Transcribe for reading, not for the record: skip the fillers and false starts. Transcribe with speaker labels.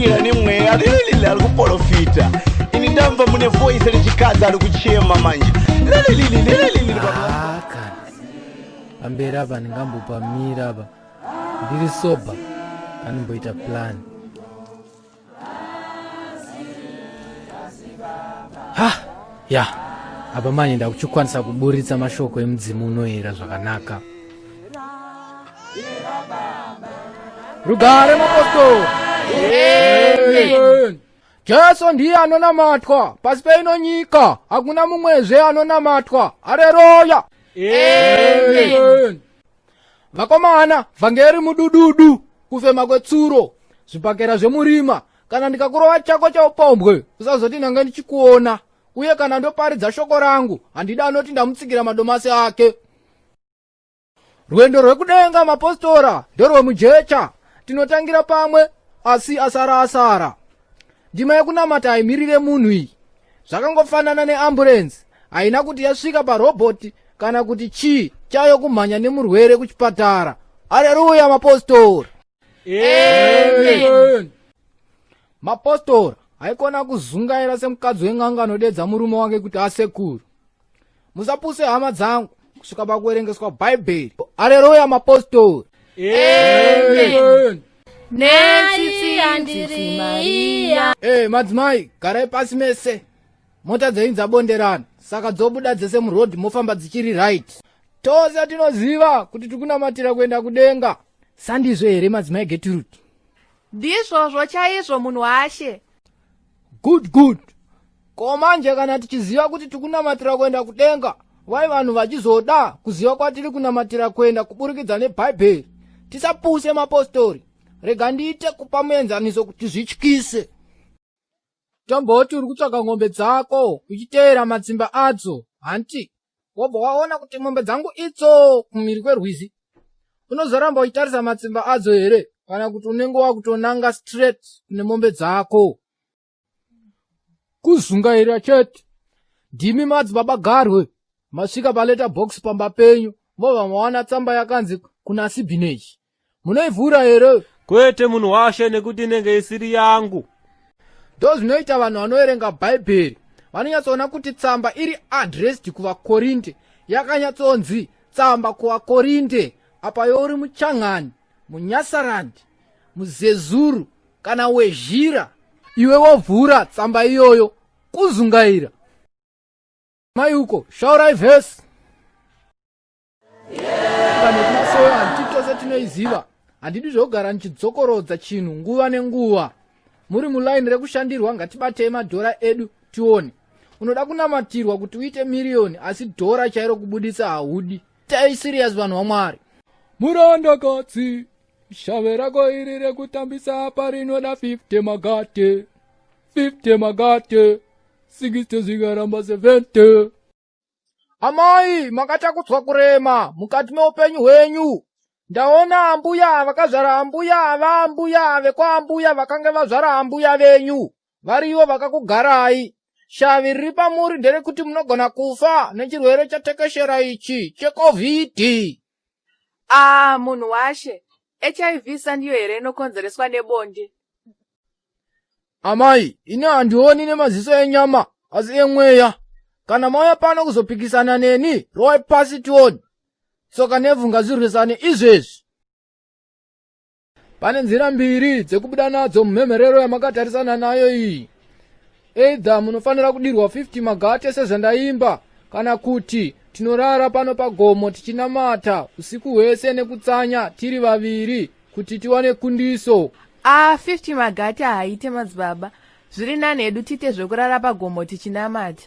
Speaker 1: kuwira ni mweya lililile ali kuprofita ini ndamva mune voice lichikaza ali kuchema manje lililile
Speaker 2: kana pamberi apa ndingambopamira apa ndiri soba kanimboita plan. Ya apa manje ndakuchikwanisa kuburitsa mashoko emudzimu unoyera zvakanaka. Rugare mapostori. Jesu ndiye anonamatwa pasi peino nyika, hakuna mumwezve anonamatwa. Haleluya. Vakomana, vhangeri mudududu, kufema kwetsuro, zvipakera zvemurima, kana ndikakurova chako chaupombwe, usazoti ndanga ndichikuona, uye kana ndoparidza shoko rangu, handida anoti ndamutsigira madomasi ake. Rwendo rwekudenga mapostora, ndorwemujecha, tinotangira pamwe, asi asara. Ndima yekunamata haimirire munhu iyi. Zvakangofanana neamburenzi, haina kuti yasvika parobhoti, kana kuti chii chayo kumhanya nemurwere kuchipatara. Haleluya mapostora. Amen. Mapostora haikona kuzungaira semukadzi weng'anga anodedza murume wake kuti asekuru. Musapuse hama dzangu kusvika pakuverengeswa bhaibheri. Haleluya mapostora. Amen.
Speaker 3: Nensisi Maria.
Speaker 2: Madzimai, garai pasi mese. Mota dzenyu dzabonderana, saka dzobuda dzese murodhi mofamba dzichiri right. Tose tinoziva kuti tikunamatira kuenda kudenga. Sandizvo here madzimai Gertrude?
Speaker 3: Ndizvozvo chaizvo munhu washe.
Speaker 2: Good. Ko manje kana tichiziva kuti tikunamatira kuenda kudenga, vai vanhu vachizoda kuziva kwatiri kunamatira kuenda kuburikidza nebhaibheri, tisapuse mapostori. Rega ndiite kupa muenzaniso kuti zvityise. Tomboti uri kutsvaga ng'ombe dzako uchiteera matsimba adzo, hanti wobva waona kuti ng'ombe dzangu itso kumhiri kwerwizi, unozoramba uchitarisa matsimba adzo here, kana kuti unenge wakutonanga straight kune mombe dzako? Kuzungaira chete. Ndimi madzibaba garwe, masvika paleta box pamba penyu, mobva mawana tsamba yakanzi kuna Sibhinechi. Munoivhura here?
Speaker 4: Kwete munhu washe, nekuti inenge isiri yangu.
Speaker 2: Ndozvinoita vanhu vanoverenga bhaibheri vanonyatsoona kuti tsamba iri addressed kuvakorinde yakanyatsonzi tsamba kuvakorinde, apa yori muchang'ani, munyasarandi, muzezuru kana wezhira, iwe wovhura tsamba iyoyo kuzungaira. Mayuko, shaurai vhesi. Nekumasoya handiti tose tinoiziva, handidi zvogara ndichidzokorodza chinhu nguva nenguva. Muri mulaini rekushandirwa, ngatibatei madhora edu tione. Unoda kunamatirwa kuti uite miriyoni, asi dhora chairo kubudisa haudi. Tai serious vanhu vaMwari. Murandakadzi, shave rako iri rekutambisa apa rinoda 50 magate. 50 magate. 60 zvikaramba 70. Amai, makatakudzwa kurema mukati meupenyu hwenyu. Ndaona ambuya vakazvara ambuya vaambuya vekwaambuya vakanga vazvara ambuya venyu. Varivo vakakugarai. Shavi riri pamuri nderekuti munogona kufa nechirwere chatekeshera ichi cheCovid.
Speaker 3: Munhu washe, HIV sandiyo here inokonzereswa nebonde?
Speaker 2: Amai, ini handioni nemaziso enyama, asi emweya. Kana mauya pano kuzopikisana neni, rowai pasi tioni. Tsoka nevhu ngazvirwisane izvezvi. Pane nzira mbiri dzekubuda nadzo mumhemherero yamakatarisana nayo iyi. Either munofanira kudirwa 50 magate sezvandaimba, kana kuti tinorara pano pagomo tichinamata usiku hwese nekutsanya tiri vaviri kuti tiwane kundiso.
Speaker 3: 50 magate haaite madzibaba. Zviri nani hedu tiite zvekurara pagomo tichinamata.